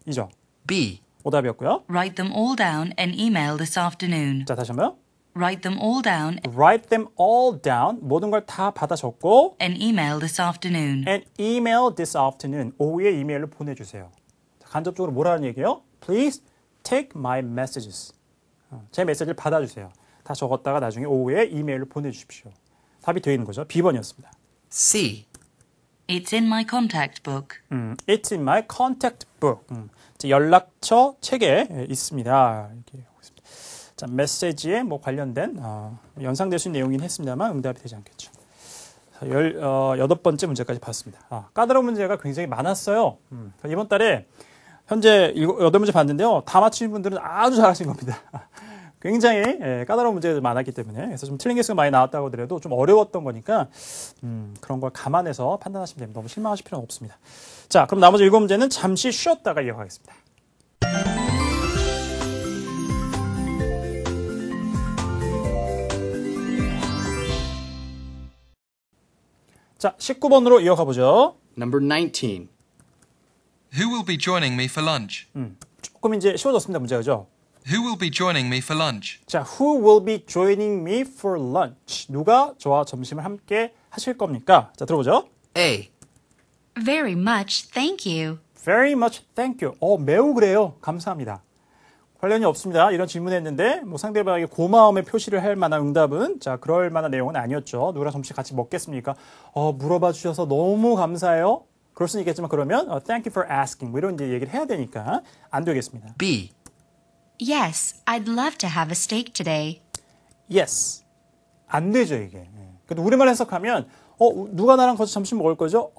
[SPEAKER 1] 이죠.
[SPEAKER 2] B.
[SPEAKER 1] 오답이었고요.
[SPEAKER 4] Write them all down and email this afternoon.
[SPEAKER 1] 자, 다시 한번.
[SPEAKER 4] Write them all down
[SPEAKER 1] Write them all down. 모든 걸 다 받아 적고
[SPEAKER 4] and email this afternoon.
[SPEAKER 1] and email this afternoon. 오후에 이메일을 보내주세요. 자, 간접적으로 뭐라는 얘기예요? Please take my messages. 제 메시지를 받아주세요. 다 적었다가 나중에 오후에 이메일을 보내주십시오. 답이 되어 있는 거죠. B번이었습니다.
[SPEAKER 2] C.
[SPEAKER 4] It's in my contact book.
[SPEAKER 1] It's in my contact book. 연락처 책에 있습니다. 이렇게 하고 있습니다. 자, 메시지에 뭐 관련된 연상될 수 있는 내용이긴 했습니다만 응답이 되지 않겠죠. 18번째 문제까지 봤습니다. 까다로운 문제가 굉장히 많았어요. 이번 달에 현재 8문제 봤는데요. 다 맞추신 분들은 아주 잘하신 겁니다. 굉장히 까다로운 문제들이 많았기 때문에 그래서 좀 틀린 개수가 많이 나왔다고 하더라도 좀 어려웠던 거니까 그런 걸 감안해서 판단하시면 됩니다. 너무 실망하실 필요는 없습니다. 자, 그럼 나머지 7문제는 잠시 쉬었다가 이어가겠습니다. 자, 19번으로 이어가 보죠.
[SPEAKER 2] Number 19.
[SPEAKER 5] Who will be joining me for lunch?
[SPEAKER 1] 조금 이제 쉬워졌습니다. 문제죠.
[SPEAKER 5] Who will be joining me for lunch?
[SPEAKER 1] 자, who will be joining me for lunch? 누가 저와 점심을 함께 하실 겁니까? 자, 들어보죠.
[SPEAKER 2] A.
[SPEAKER 6] Very much, thank you.
[SPEAKER 1] Very much thank you. 매우 그래요. 감사합니다. 관련이 없습니다. 이런 질문했는데 뭐 상대방에게 고마움의 표시를 할 만한 응답은 자, 그럴 만한 내용은 아니었죠. 누구랑 점심 같이 먹겠습니까? 물어봐 주셔서 너무 감사해요. 그럴 수는 있겠지만 그러면 thank you for asking 뭐 이런 이제 얘기를 해야 되니까 안 되겠습니다.
[SPEAKER 2] B.
[SPEAKER 6] Yes, I'd love to have a steak today.
[SPEAKER 1] Yes. 안 되죠, 이게. 근데 우리말 해석하면 누가 나랑 같이 점심 먹을 거죠?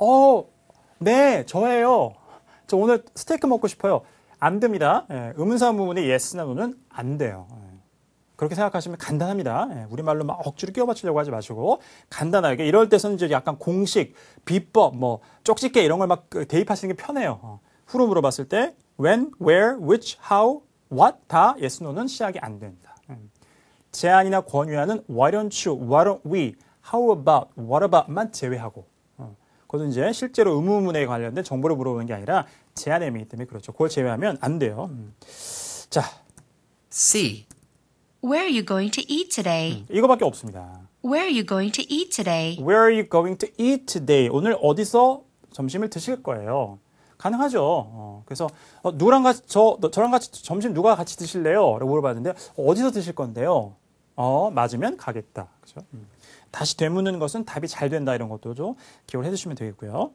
[SPEAKER 1] 네, 저예요. 저 오늘 스테이크 먹고 싶어요. 안 됩니다. 의문사 부분에 yes나 no는 안 돼요. 그렇게 생각하시면 간단합니다. 우리말로 막 억지로 끼워 맞추려고 하지 마시고 간단하게 이럴 때서는 이제 약간 공식, 비법, 뭐 쪽집게 이런 걸 막 대입하시는 게 편해요. 후로 물어봤을 때 when, where, which, how, what 다 yes, no는 시작이 안 됩니다. 제안이나 권유하는 why don't you, why don't we, how about, what about만 제외하고 그것은 이제 실제로 의문문에 관련된 정보를 물어보는 게 아니라 제안의 의미이기 때문에 그렇죠. 그걸 제외하면 안 돼요. 자,
[SPEAKER 2] C.
[SPEAKER 6] Where are you going to eat today?
[SPEAKER 1] 이거밖에 없습니다.
[SPEAKER 6] Where are you going to eat today?
[SPEAKER 1] Where are you going to eat today? 오늘 어디서 점심을 드실 거예요? 가능하죠. 그래서 누구랑 같이 저랑 같이 점심 누가 같이 드실래요? 라고 물어봤는데 어디서 드실 건데요? 맞으면 가겠다. 그렇죠? 다시 되묻는 것은 답이 잘 된다 이런 것도 좀 기억을 해주시면 되겠고요.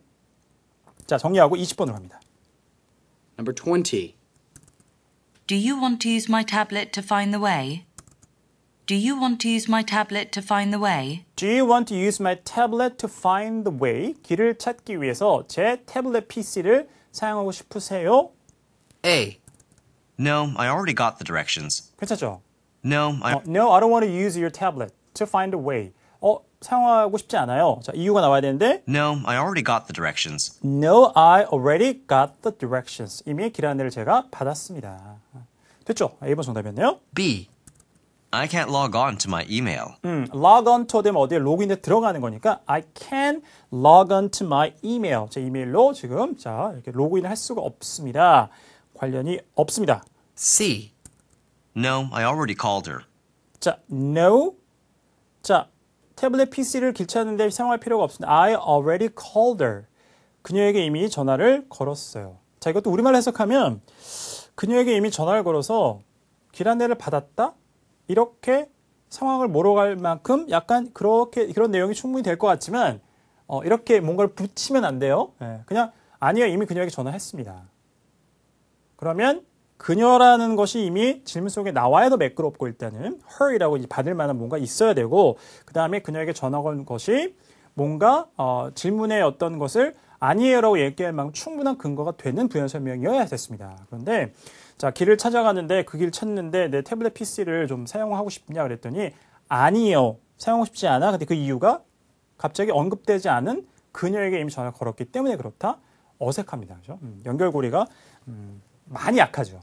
[SPEAKER 1] 자, 정리하고 20번으로 갑니다.
[SPEAKER 2] Number 20.
[SPEAKER 4] Do you want to use my tablet to find the way? Do you want to use my tablet to find the way?
[SPEAKER 1] Do you want to use my tablet to find the way? 길을 찾기 위해서 제 태블릿 PC를 사용하고 싶으세요?
[SPEAKER 2] A.
[SPEAKER 3] No, I already got the directions.
[SPEAKER 1] 괜찮죠?
[SPEAKER 3] No,
[SPEAKER 1] No, I don't want to use your tablet to find a way. 사용하고 싶지 않아요. 자, 이유가 나와야 되는데
[SPEAKER 3] No, I already got the directions.
[SPEAKER 1] No, I already got the directions. 이미 길 안내를 제가 받았습니다. 됐죠? A번 정답이었네요.
[SPEAKER 2] B.
[SPEAKER 3] I can't log on to my email.
[SPEAKER 1] log on to 되면 어디에 로그인에 들어가는 거니까 I can log on to my email. 제 이메일로 지금 자, 이렇게 로그인을 할 수가 없습니다. 관련이 없습니다.
[SPEAKER 2] C.
[SPEAKER 3] No, I already called her.
[SPEAKER 1] 자, no. 자, 태블릿 PC를 길 찾는데 사용할 필요가 없습니다. I already called her. 그녀에게 이미 전화를 걸었어요. 자, 이것도 우리말 해석하면 그녀에게 이미 전화를 걸어서 길 안내를 받았다? 이렇게 상황을 몰아갈 만큼 약간 그런 내용이 충분히 될 것 같지만 이렇게 뭔가를 붙이면 안 돼요. 그냥 아니요, 이미 그녀에게 전화했습니다. 그러면 그녀라는 것이 이미 질문 속에 나와야 더 매끄럽고 일단은 her이라고 받을 만한 뭔가 있어야 되고 그 다음에 그녀에게 전화 건 것이 뭔가 질문의 어떤 것을 아니에요라고 얘기할 만큼 충분한 근거가 되는 부연 설명이어야 됐습니다. 그런데 자, 길을 찾아가는데 그 길 찾는데 내 태블릿 PC를 좀 사용하고 싶냐 그랬더니 아니에요. 사용하고 싶지 않아. 근데 그 이유가 갑자기 언급되지 않은 그녀에게 이미 전화를 걸었기 때문에 그렇다. 어색합니다. 그죠? 연결고리가 많이 약하죠.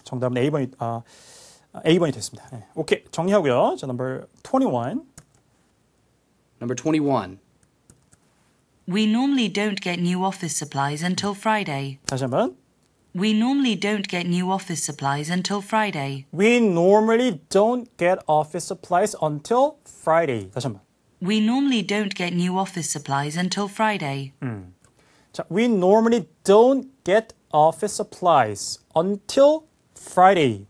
[SPEAKER 1] 정답은 A번이 됐습니다. 네. 오케이, 정리하고요. 자, number 21.
[SPEAKER 2] Number 21.
[SPEAKER 4] We normally don't get new office supplies until Friday.
[SPEAKER 1] 다시 한번.
[SPEAKER 4] We normally don't get new office supplies until Friday.
[SPEAKER 1] We normally don't get office supplies until Friday. 다시 한번.
[SPEAKER 4] We normally don't get new office supplies until Friday.
[SPEAKER 1] 자, we normally don't get office supplies until Friday.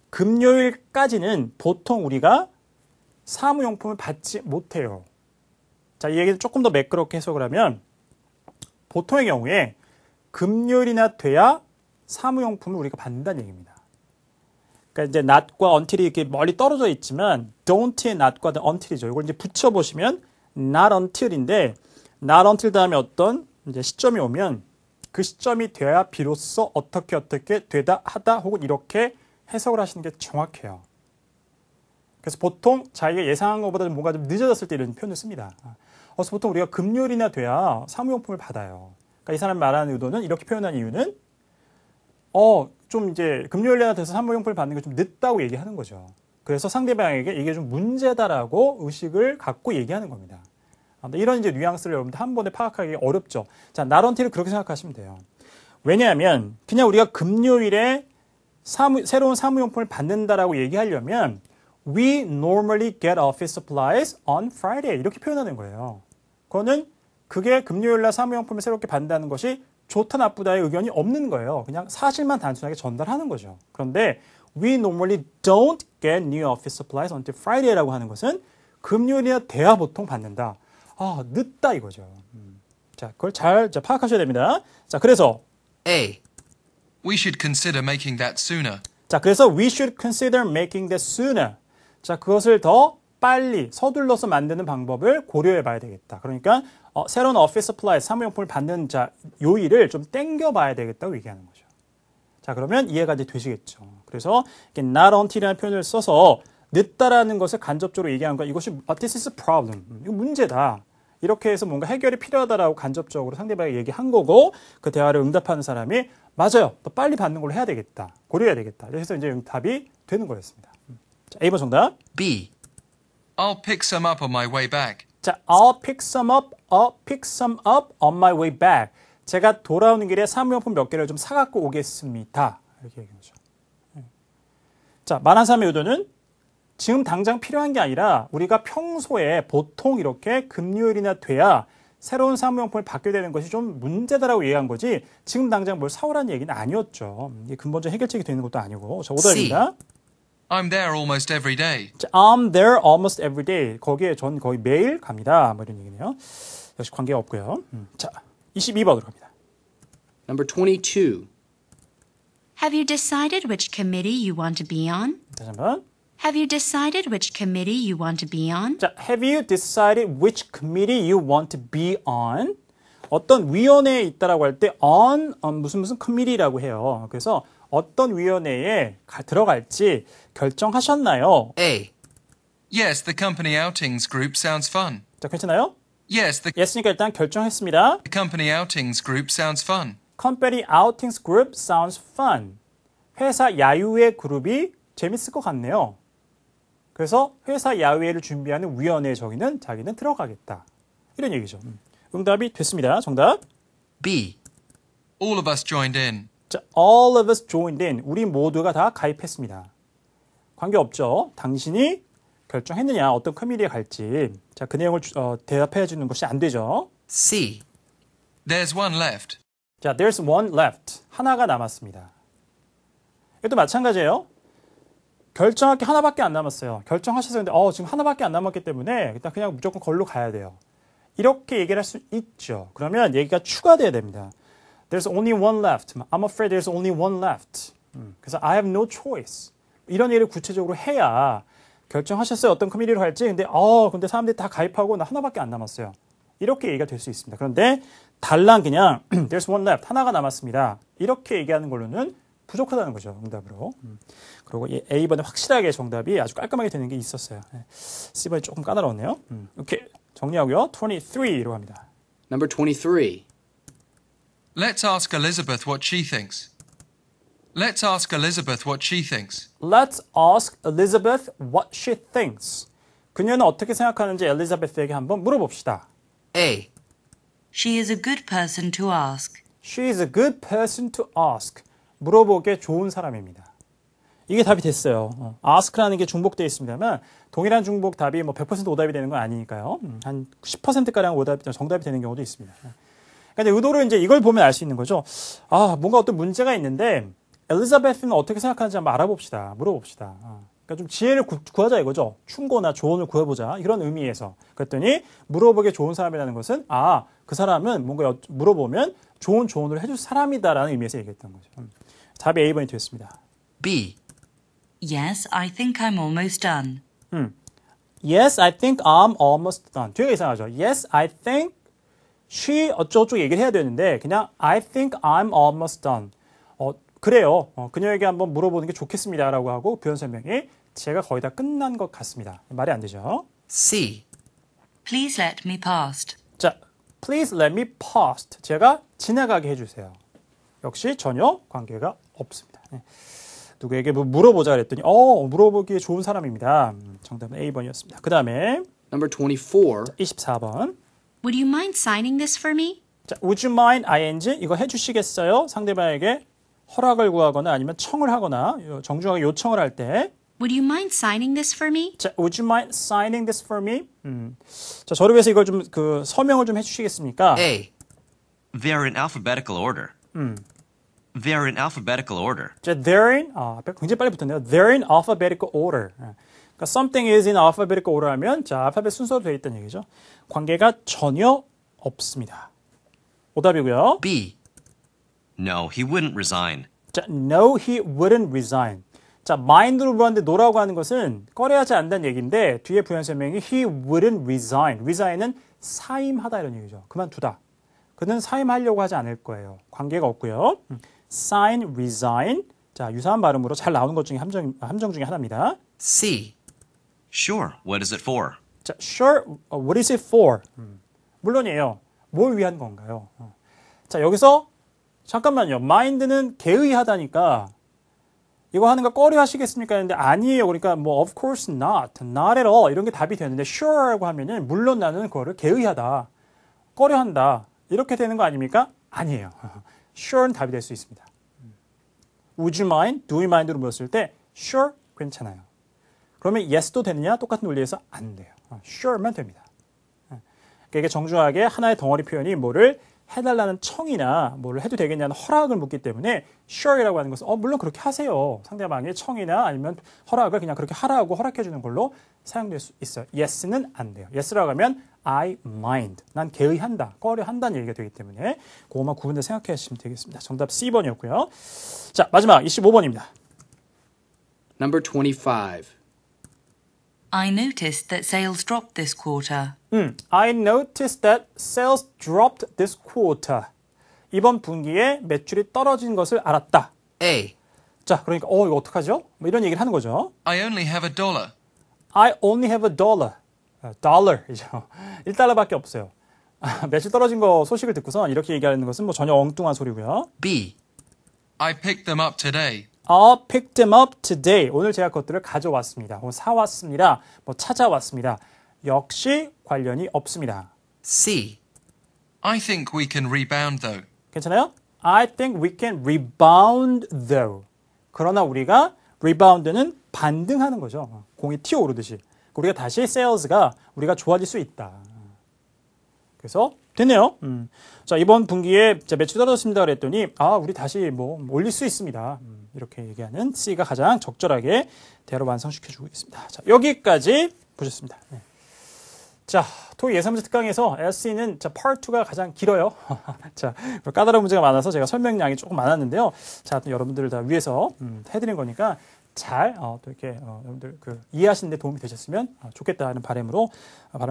[SPEAKER 1] 금요일까지는 보통 우리가 사무용품을 받지 못해요. 자, 이 얘기를 조금 더 매끄럽게 해석을 하면 보통의 경우에 금요일이나 돼야 사무용품을 우리가 받는다는 얘기입니다. 그러니까 이제 not과 until이 이렇게 멀리 떨어져 있지만 don't의 not과 until이죠. 이걸 이제 붙여보시면 not until인데 not until 다음에 어떤 이제 시점이 오면 그 시점이 돼야 비로소 어떻게 되다 하다 혹은 이렇게 해석을 하시는 게 정확해요. 그래서 보통 자기가 예상한 것보다 뭔가 좀 늦어졌을 때 이런 표현을 씁니다. 그래서 보통 우리가 금요일이나 돼야 사무용품을 받아요. 그러니까 이 사람이 말하는 의도는 이렇게 표현한 이유는 좀 이제 금요일이나 돼서 사무용품을 받는 게 좀 늦다고 얘기하는 거죠. 그래서 상대방에게 이게 좀 문제다라고 의식을 갖고 얘기하는 겁니다. 이런 이제 뉘앙스를 여러분들 한 번에 파악하기 어렵죠. 자, not until을 그렇게 생각하시면 돼요. 왜냐하면 그냥 우리가 금요일에 새로운 사무용품을 받는다라고 얘기하려면 we normally get office supplies on Friday 이렇게 표현하는 거예요. 그거는 그게 금요일날 사무용품을 새롭게 받는다는 것이 좋다 나쁘다의 의견이 없는 거예요. 그냥 사실만 단순하게 전달하는 거죠. 그런데 we normally don't get new office supplies until Friday라고 하는 것은 금요일이나 돼야 보통 받는다. 늦다 이거죠. 자, 그걸 잘 파악하셔야 됩니다. 자, 그래서
[SPEAKER 2] A.
[SPEAKER 5] We should consider making that sooner.
[SPEAKER 1] 자, 그래서 we should consider making that sooner. 자, 그것을 더 빨리 서둘러서 만드는 방법을 고려해 봐야 되겠다. 그러니까 새로운 office supply, 사무용품을 받는 요일을 좀 땡겨봐야 되겠다고 얘기하는 거죠. 자, 그러면 이해가 이제 되시겠죠. 그래서 not until이라는 표현을 써서 늦다라는 것을 간접적으로 얘기하는 거 이것이 this is a problem. 이거 문제다. 이렇게 해서 뭔가 해결이 필요하다라고 간접적으로 상대방에게 얘기한 거고 그 대화를 응답하는 사람이 맞아요. 더 빨리 받는 걸로 해야 되겠다. 고려해야 되겠다. 그래서 이제 응답이 되는 거였습니다. 자, A번 정답.
[SPEAKER 2] B.
[SPEAKER 5] I'll pick some up on my way back.
[SPEAKER 1] 자, I'll pick some up on my way back. 제가 돌아오는 길에 사무용품 몇 개를 좀 사갖고 오겠습니다. 이렇게 얘기한 거죠. 자, 말한 사람의 의도는 지금 당장 필요한 게 아니라 우리가 평소에 보통 이렇게 금요일이나 돼야 새로운 사무용품을 받게 되는 것이 좀 문제다라고 얘기한 거지 지금 당장 뭘 사오라는 얘기는 아니었죠. 이게 근본적 해결책이 되는 것도 아니고. 자, 오답입니다.
[SPEAKER 5] I'm there almost every day.
[SPEAKER 1] 자, I'm there almost every day. 거기에 전 거의 매일 갑니다. 뭐 이런 얘기네요. 역시 관계가 없고요. 자, 22번으로 갑니다.
[SPEAKER 2] Number 22.
[SPEAKER 6] Have you decided which committee you want to be on?
[SPEAKER 1] 다시 한번.
[SPEAKER 6] Have you decided which committee you want to be on?
[SPEAKER 1] 자, have you decided which committee you want to be on? 어떤 위원회에 있다라고 할 때 on 무슨 committee라고 해요. 그래서 어떤 위원회에 들어갈지 결정하셨나요?
[SPEAKER 2] A.
[SPEAKER 5] Yes, the company outings group sounds fun.
[SPEAKER 1] 자, 괜찮아요?
[SPEAKER 5] Yes, the
[SPEAKER 1] yes니까 일단 결정했습니다.
[SPEAKER 5] company outings group sounds fun.
[SPEAKER 1] Company outings group sounds fun. 회사 야유회 그룹이 재밌을 것 같네요. 그래서 회사 야유회를 준비하는 위원회에 자기는 들어가겠다. 이런 얘기죠. 응답이 됐습니다. 정답.
[SPEAKER 2] B.
[SPEAKER 5] All of us joined in.
[SPEAKER 1] 자, all of us joined in. 우리 모두가 다 가입했습니다. 관계없죠. 당신이 결정했느냐, 어떤 커뮤니티에 갈지. 자, 그 내용을 대답해 주는 것이 안 되죠.
[SPEAKER 2] C.
[SPEAKER 5] There's one left.
[SPEAKER 1] 자, there's one left. 하나가 남았습니다. 이것도 마찬가지예요. 결정할 게 하나밖에 안 남았어요. 결정하셨는데 지금 하나밖에 안 남았기 때문에 일단 그냥 무조건 걸로 가야 돼요. 이렇게 얘기를 할 수 있죠. 그러면 얘기가 추가돼야 됩니다. There's only one left. I'm afraid there's only one left. 그래서 I have no choice. 이런 얘기를 구체적으로 해야 결정하셨어요. 어떤 커뮤니티로 갈지. 근데 사람들이 다 가입하고 나 하나밖에 안 남았어요. 이렇게 얘기가 될 수 있습니다. 그런데 달랑 그냥 there's one left. 하나가 남았습니다. 이렇게 얘기하는 걸로는 부족하다는 거죠. 응답으로. 그리고 A번에 확실하게 정답이 아주 깔끔하게 되는 게 있었어요. C번이 조금 까다로웠네요. 이렇게 정리하고요. 23로 갑니다.
[SPEAKER 2] Number 23.
[SPEAKER 5] Let's ask Elizabeth what she thinks. Let's ask Elizabeth what she thinks.
[SPEAKER 1] Let's ask Elizabeth what she thinks. 그녀는 어떻게 생각하는지 엘리자베스에게 한번 물어봅시다.
[SPEAKER 2] A.
[SPEAKER 4] She is a good person to ask.
[SPEAKER 1] She is a good person to ask. 물어보기에 좋은 사람입니다. 이게 답이 됐어요. ask라는 게 중복되어 있습니다만 동일한 중복 답이 100% 오답이 되는 건 아니니까요. 한 10%가량 정답이 되는 경우도 있습니다. 그러니까 의도를 이걸 보면 알 수 있는 거죠. 뭔가 어떤 문제가 있는데 엘리자베스는 어떻게 생각하는지 한번 알아봅시다. 물어봅시다. 그러니까 좀 지혜를 구하자 이거죠. 충고나 조언을 구해보자. 이런 의미에서. 그랬더니 물어보기에 좋은 사람이라는 것은 그 사람은 뭔가 물어보면 좋은 조언을 해줄 사람이다라는 의미에서 얘기했던 거죠. 답이 A번이 되었습니다.
[SPEAKER 2] B.
[SPEAKER 4] Yes, I think I'm almost done.
[SPEAKER 1] Yes, I think I'm almost done. 뒤가 이상하죠. Yes, I think she 어쩌고저쩌고 얘기를 해야 되는데 그냥 I think I'm almost done. 그래요. 그녀에게 한번 물어보는 게 좋겠습니다라고 하고 부연 설명이 제가 거의 다 끝난 것 같습니다. 말이 안 되죠.
[SPEAKER 2] C.
[SPEAKER 4] Please let me past.
[SPEAKER 1] 자, please let me past. 제가 지나가게 해주세요. 역시 전혀 관계가 없습니다. 누구에게 뭐 물어보자 그랬더니 물어보기에 좋은 사람입니다. 정답은 A번이었습니다. 그 다음에
[SPEAKER 2] Number 24.
[SPEAKER 1] 24번.
[SPEAKER 6] Would you mind signing this for me?
[SPEAKER 1] 자, would you mind ing 이거 해주시겠어요? 상대방에게 허락을 구하거나 아니면 청을 하거나 정중하게 요청을 할 때
[SPEAKER 6] Would you mind signing this for me?
[SPEAKER 1] 자, would you mind signing this for me? 자, 저를 위해서 이걸 좀 그 서명을 좀 해주시겠습니까?
[SPEAKER 2] A.
[SPEAKER 3] They're in alphabetical order. They're in alphabetical order.
[SPEAKER 1] 자, they're in 앞에 굉장히 빨리 붙었네요. They're in alphabetical order. 그러니까 something is in alphabetical order 하면 자, 알파벳 순서로 되어 있다는 얘기죠. 관계가 전혀 없습니다. 오답이고요.
[SPEAKER 2] B.
[SPEAKER 3] No, he wouldn't resign.
[SPEAKER 1] 자, no, he wouldn't resign. 자, mind로 물었는데 no라고 하는 것은 꺼려하지 않는다는 얘기인데 뒤에 부연 설명이 he wouldn't resign. resign은 사임하다 이런 얘기죠. 그만두다. 그는 사임하려고 하지 않을 거예요. 관계가 없고요. sign, resign. 자, 유사한 발음으로 잘 나오는 것 중에 함정 중에 하나입니다.
[SPEAKER 2] C.
[SPEAKER 3] Sure, what is it for?
[SPEAKER 1] 자, sure, what is it for? 물론이에요. 뭘 위한 건가요? 자, 여기서 잠깐만요. mind는 개의하다니까 이거 하는 거 꺼려 하시겠습니까? 했는데 아니에요. 그러니까 뭐 of course not, not at all 이런 게 답이 되는데 sure라고 하면은 물론 나는 그거를 개의하다, 꺼려한다 이렇게 되는 거 아닙니까? 아니에요. sure는 답이 될 수 있습니다. Would you mind, do you mind로 물었을 때 sure 괜찮아요. 그러면 yes도 되느냐? 똑같은 논리에서 안 돼요. sure만 됩니다. 그러니까 이게 정중하게 하나의 덩어리 표현이 뭐를 해달라는 청이나 뭐를 해도 되겠냐는 허락을 묻기 때문에 sure이라고 하는 것은 물론 그렇게 하세요. 상대방의 청이나 아니면 허락을 그냥 그렇게 하라고 허락해주는 걸로 사용될 수 있어요. yes는 안 돼요. yes라고 하면 I mind. 난 개의한다, 꺼려한다는 얘기가 되기 때문에 그것만 구분해서 생각해 주시면 되겠습니다. 정답 C번이었고요. 자, 마지막 25번입니다.
[SPEAKER 2] Number 25.
[SPEAKER 4] I noticed that sales dropped this quarter.
[SPEAKER 1] I noticed that sales dropped this quarter. 이번 분기에 매출이 떨어진 것을 알았다.
[SPEAKER 2] A.
[SPEAKER 1] 자, 그러니까 이거 어떡하죠? 뭐 이런 얘기를 하는 거죠.
[SPEAKER 5] I only have $1.
[SPEAKER 1] I only have $1. 달러이죠. 1달러밖에 없어요. 매출 떨어진 거 소식을 듣고서 이렇게 얘기하는 것은 뭐 전혀 엉뚱한 소리고요.
[SPEAKER 2] B.
[SPEAKER 5] I picked them up today.
[SPEAKER 1] I picked them up today. 오늘 제가 그것들을 가져왔습니다. 혹은 사왔습니다. 뭐 찾아왔습니다. 역시 관련이 없습니다.
[SPEAKER 2] C.
[SPEAKER 5] I think we can rebound though.
[SPEAKER 1] 괜찮아요? I think we can rebound though. 그러나 우리가 rebound는 반등하는 거죠. 공이 튀어오르듯이. 우리가 다시 sales가 우리가 좋아질 수 있다. 그래서 됐네요. 자, 이번 분기에 매출 떨어졌습니다 그랬더니 우리 다시 뭐 올릴 수 있습니다. 이렇게 얘기하는 C가 가장 적절하게 대화를 완성시켜주고 있습니다. 자, 여기까지 보셨습니다. 네. 자, 토익 예상문제 특강에서 SC는 Part 2가 가장 길어요. 자, 까다로운 문제가 많아서 제가 설명량이 조금 많았는데요. 자, 여러분들을 다 위해서 해드린 거니까 잘 또 이렇게 여러분들 이해하시는 데 도움이 되셨으면 좋겠다 하는 바람을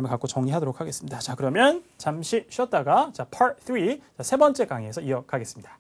[SPEAKER 1] 갖고 정리하도록 하겠습니다. 자, 그러면 잠시 쉬었다가 Part 3 세 번째 강의에서 이어가겠습니다.